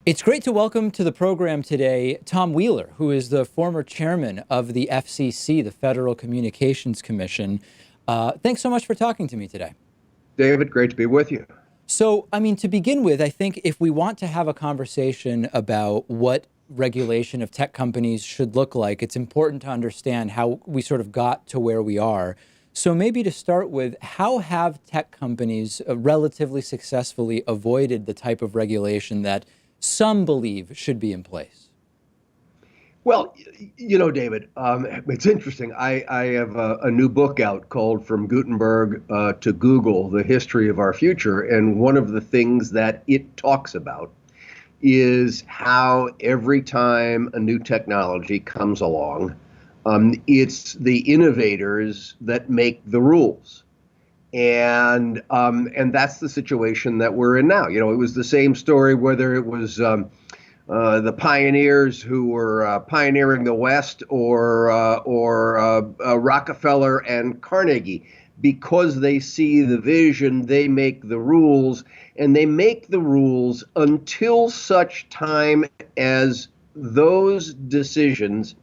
It's great to welcome to the program today Tom Wheeler, who is the former chairman of the FCC, the Federal Communications Commission. Thanks so much for talking to me today. David, great to be with you. So, to begin with, I think if we want to have a conversation about what regulation of tech companies should look like, it's important to understand how we sort of got to where we are. So maybe to start with, how have tech companies relatively successfully avoided the type of regulation that some believe should be in place? Well, David, it's interesting. I have a new book out called From Gutenberg to Google, The History of Our Future. And one of the things that it talks about is how every time a new technology comes along, it's the innovators that make the rules. And that's the situation that we're in now. It was the same story whether it was the pioneers who were pioneering the West or Rockefeller and Carnegie. Because they see the vision, they make the rules, and they make the rules until such time as those decisions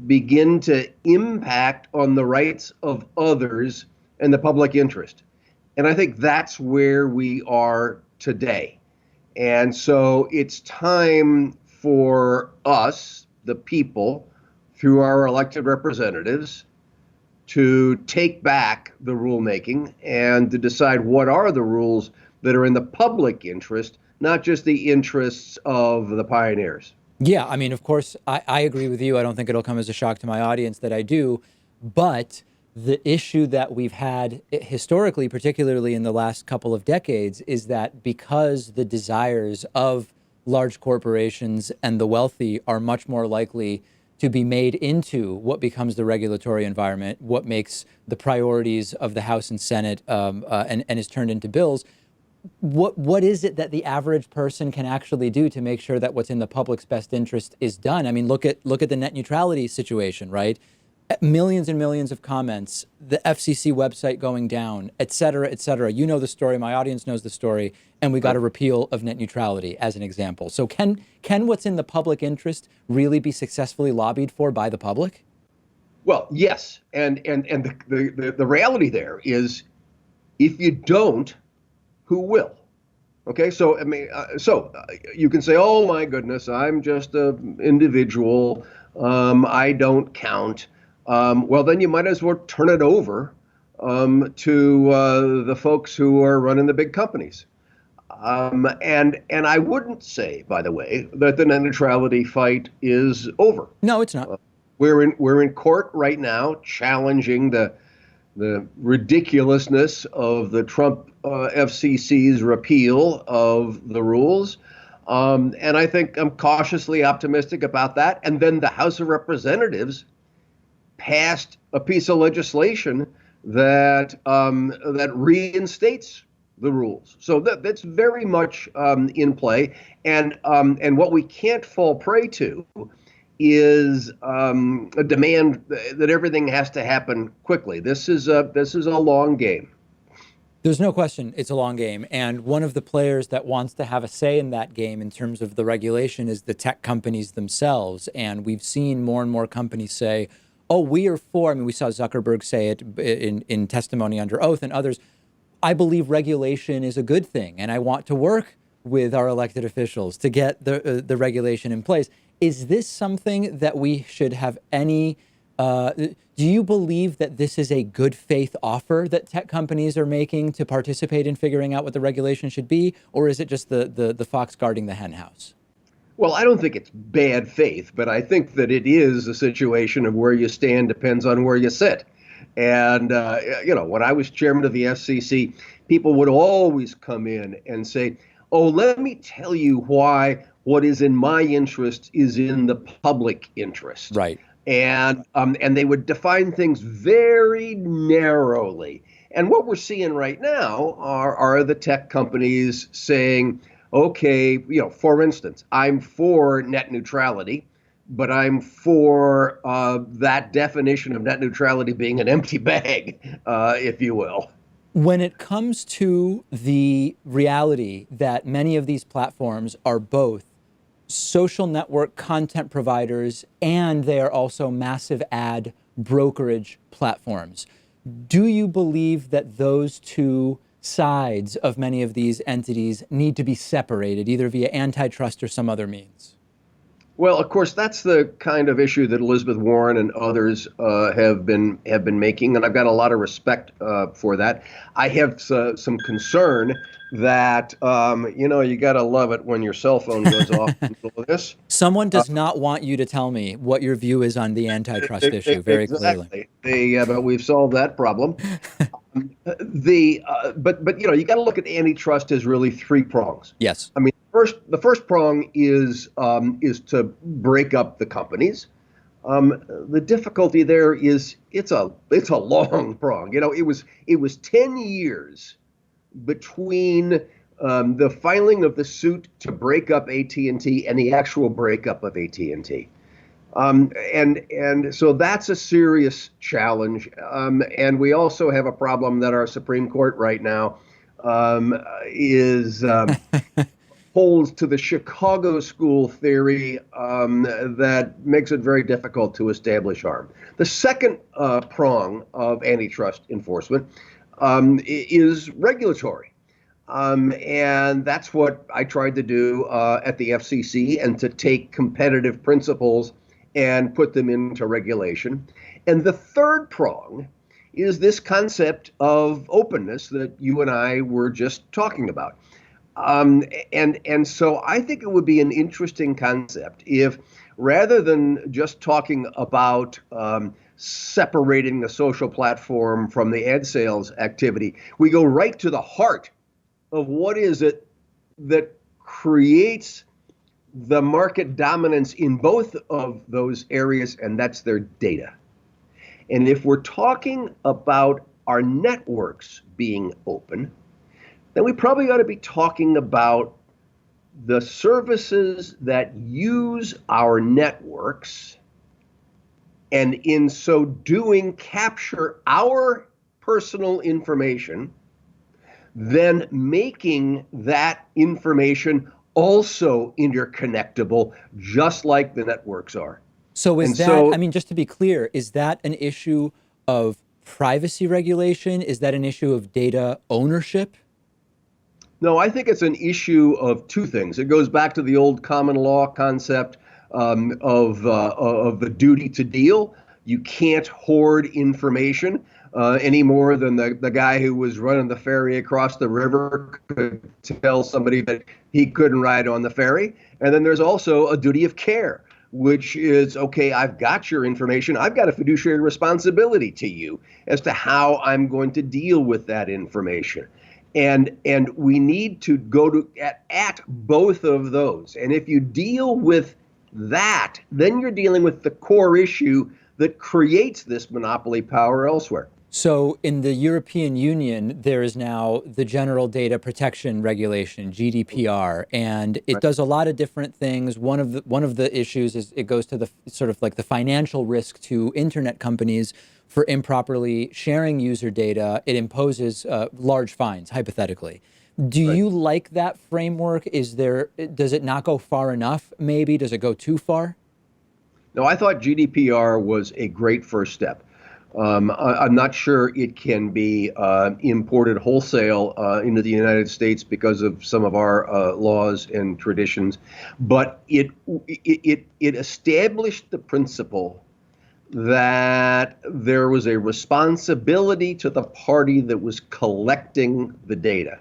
begin to impact on the rights of others and the public interest. And I think that's where we are today. And so it's time for us, the people, through our elected representatives, to take back the rulemaking and to decide what are the rules that are in the public interest, not just the interests of the pioneers. Yeah, of course, I agree with you. I don't think it'll come as a shock to my audience that I do. But the issue that we've had historically, particularly in the last couple of decades, is that because the desires of large corporations and the wealthy are much more likely to be made into what becomes the regulatory environment, what makes the priorities of the House and Senate and is turned into bills, what is it that the average person can actually do to make sure that what's in the public's best interest is done? Look at the net neutrality situation, right? Millions and millions of comments, the FCC website going down, et cetera, et cetera. You know the story, my audience knows the story, and we got a repeal of net neutrality as an example. So can what's in the public interest really be successfully lobbied for by the public? Well, yes. And the reality there is if you don't, who will? Okay, so you can say, "Oh my goodness, I'm just an individual. I don't count." Well, then you might as well turn it over to the folks who are running the big companies. And I wouldn't say, by the way, that the net neutrality fight is over. No, it's not. We're in court right now challenging the ridiculousness of the Trump FCC's repeal of the rules. And I think I'm cautiously optimistic about that. And then the House of Representatives passed a piece of legislation that reinstates the rules. So that's very much in play. And what we can't fall prey to is a demand that everything has to happen quickly. This is a long game. There's no question it's a long game. And one of the players that wants to have a say in that game in terms of the regulation is the tech companies themselves. And we've seen more and more companies say, oh, we are for, we saw Zuckerberg say it in testimony under oath and others, I believe regulation is a good thing. And I want to work with our elected officials to get the regulation in place. Is this something that we should have any, do you believe that this is a good faith offer that tech companies are making to participate in figuring out what the regulation should be? Or is it just the fox guarding the hen house? Well, I don't think it's bad faith, but I think that it is a situation of where you stand depends on where you sit. And, when I was chairman of the FCC, people would always come in and say, oh, let me tell you why what is in my interest is in the public interest. Right. And they would define things very narrowly. And what we're seeing right now are the tech companies saying, okay, for instance, I'm for net neutrality, but I'm for that definition of net neutrality being an empty bag, if you will. When it comes to the reality that many of these platforms are both social network content providers, and they are also massive ad brokerage platforms. Do you believe that those two sides of many of these entities need to be separated, either via antitrust or some other means? Well, of course, that's the kind of issue that Elizabeth Warren and others have been making, and I've got a lot of respect for that. I have some concern that you got to love it when your cell phone goes off in the middle of this. Someone does not want you to tell me what your view is on the antitrust issue very clearly. Exactly. But we've solved that problem. But you got to look at antitrust as really three prongs. Yes. I mean, the first prong is to break up the companies. The difficulty there is it's a long prong. It was 10 years between the filing of the suit to break up AT&T and the actual breakup of AT&T. And so that's a serious challenge. And we also have a problem that our Supreme Court right now holds to the Chicago school theory that makes it very difficult to establish harm. The second prong of antitrust enforcement is regulatory. And that's what I tried to do at the FCC, and to take competitive principles and put them into regulation. And the third prong is this concept of openness that you and I were just talking about. And so I think it would be an interesting concept if, rather than just talking about separating the social platform from the ad sales activity, we go right to the heart of what is it that creates the market dominance in both of those areas, and that's their data. And if we're talking about our networks being open, then we probably ought to be talking about the services that use our networks, and in so doing capture our personal information, then making that information also interconnectable, just like the networks are. So I mean, just to be clear, is that an issue of privacy regulation? Is that an issue of data ownership? No, I think it's an issue of two things. It goes back to the old common law concept of the duty to deal. You can't hoard information any more than the guy who was running the ferry across the river could tell somebody that he couldn't ride on the ferry. And then there's also a duty of care, which is, okay, I've got your information. I've got a fiduciary responsibility to you as to how I'm going to deal with that information. And we need to go at both of those. And if you deal with that, then you're dealing with the core issue that creates this monopoly power elsewhere. So in the European Union, there is now the General Data Protection Regulation, GDPR, and it does a lot of different things. One of the issues is it goes to the sort of like the financial risk to internet companies for improperly sharing user data. It imposes large fines, hypothetically. Do you like that framework? Does it not go far enough, maybe? Does it go too far? No, I thought GDPR was a great first step. I'm not sure it can be imported wholesale into the United States because of some of our laws and traditions, but it established the principle that there was a responsibility to the party that was collecting the data.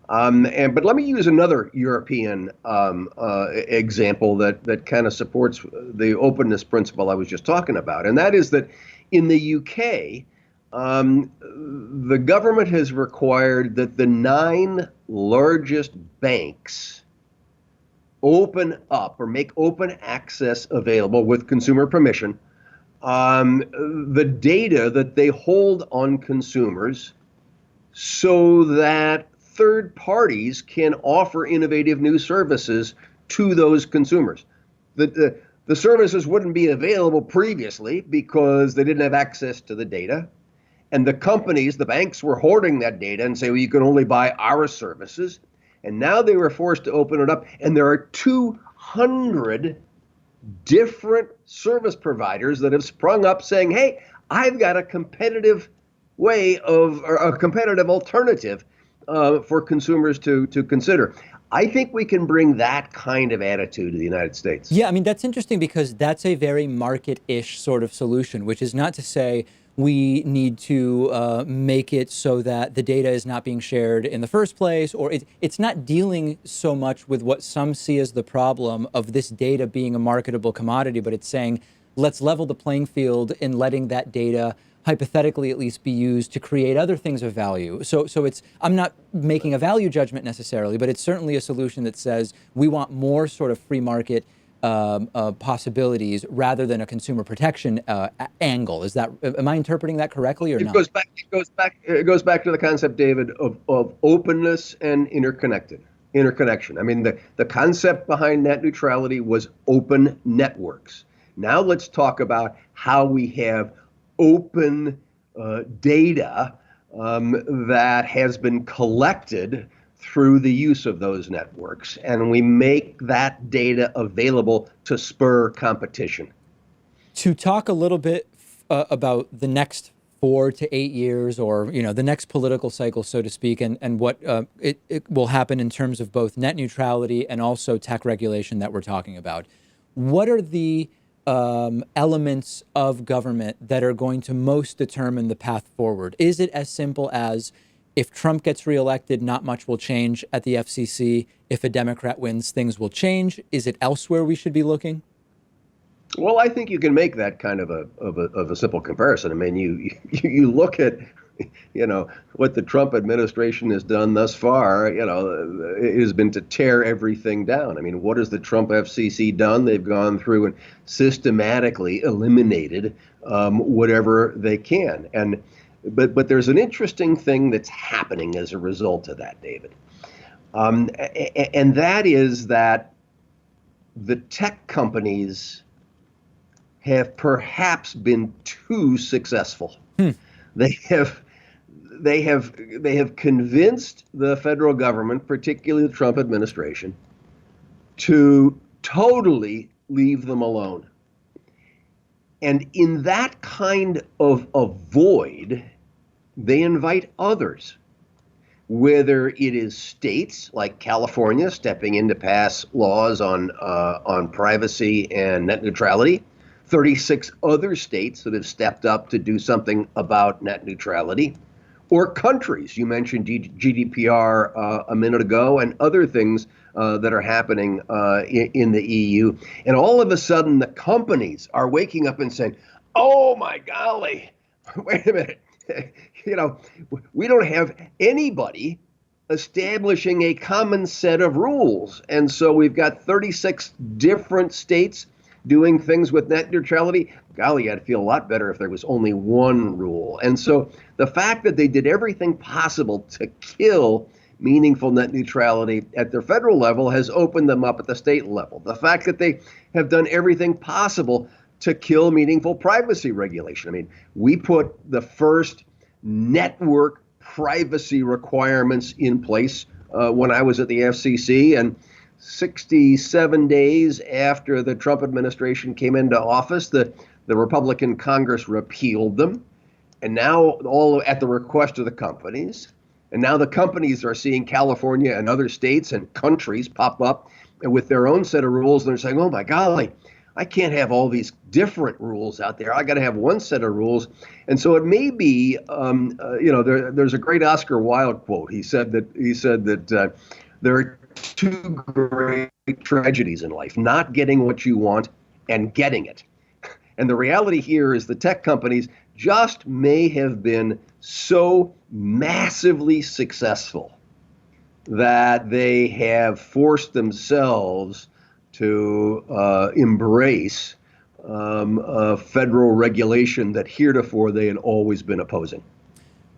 But let me use another European example that kind of supports the openness principle I was just talking about, and that is that in the UK, the government has required that the 9 largest banks open up or make open access available with consumer permission the data that they hold on consumers so that third parties can offer innovative new services to those consumers. The services wouldn't be available previously because they didn't have access to the data. And the companies, the banks, were hoarding that data and say, well, you can only buy our services. And now they were forced to open it up. And there are 2 100 different service providers that have sprung up saying, hey, I've got a competitive way of, or a competitive alternative for consumers to consider. I think we can bring that kind of attitude to the United States. Yeah, I mean, that's interesting because that's a very market-ish sort of solution, which is not to say we need to make it so that the data is not being shared in the first place, or it's not dealing so much with what some see as the problem of this data being a marketable commodity, but it's saying, let's level the playing field in letting that data hypothetically at least be used to create other things of value. So it's, I'm not making a value judgment necessarily, but it's certainly a solution that says we want more sort of free market possibilities rather than a consumer protection angle. Is that, am I interpreting that correctly or not? It goes back to the concept, David, of openness and interconnection. I mean, the concept behind net neutrality was open networks. Now let's talk about how we have open data that has been collected through the use of those networks, and we make that data available to spur competition. To talk a little bit about the next 4 to 8 years, or the next political cycle, so to speak, and what it will happen in terms of both net neutrality and also tech regulation that we're talking about. What are the elements of government that are going to most determine the path forward? Is it as simple as, if Trump gets reelected, not much will change at the FCC? If a Democrat wins, things will change? Is it elsewhere we should be looking? Well, I think you can make that kind of a simple comparison. I mean, you look at what the Trump administration has done thus far. It has been to tear everything down. I mean, what has the Trump FCC done? They've gone through and systematically eliminated whatever they can. But there's an interesting thing that's happening as a result of that, David, and that is that the tech companies have perhaps been too successful. They have convinced the federal government, particularly the Trump administration, to totally leave them alone. And in that kind of a void, they invite others, whether it is states like California stepping in to pass laws on privacy and net neutrality, 36 other states that have stepped up to do something about net neutrality, or countries. You mentioned GDPR a minute ago, and other things that are happening in the EU. And all of a sudden, the companies are waking up and saying, oh my golly, wait a minute. We don't have anybody establishing a common set of rules. And so we've got 36 different states doing things with net neutrality. Golly, I'd feel a lot better if there was only one rule. And so the fact that they did everything possible to kill meaningful net neutrality at the federal level has opened them up at the state level. The fact that they have done everything possible to kill meaningful privacy regulation. I mean, we put the first network privacy requirements in place when I was at the FCC, and 67 days after the Trump administration came into office, the Republican Congress repealed them. And now, all at the request of the companies, and now the companies are seeing California and other states and countries pop up with their own set of rules. And they're saying, oh my golly, I can't have all these different rules out there. I got to have one set of rules. And so it may be, there's a great Oscar Wilde quote. He said that there are two great tragedies in life: not getting what you want and getting it. And the reality here is the tech companies just may have been so massively successful that they have forced themselves to embrace federal regulation that heretofore they had always been opposing.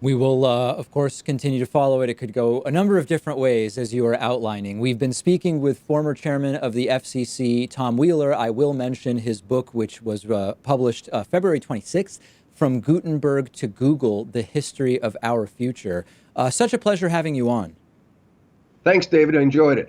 We will, of course, continue to follow it. It could go a number of different ways, as you are outlining. We've been speaking with former chairman of the FCC, Tom Wheeler. I will mention his book, which was published February 26th, From Gutenberg to Google, The History of Our Future. Such a pleasure having you on. Thanks, David. I enjoyed it.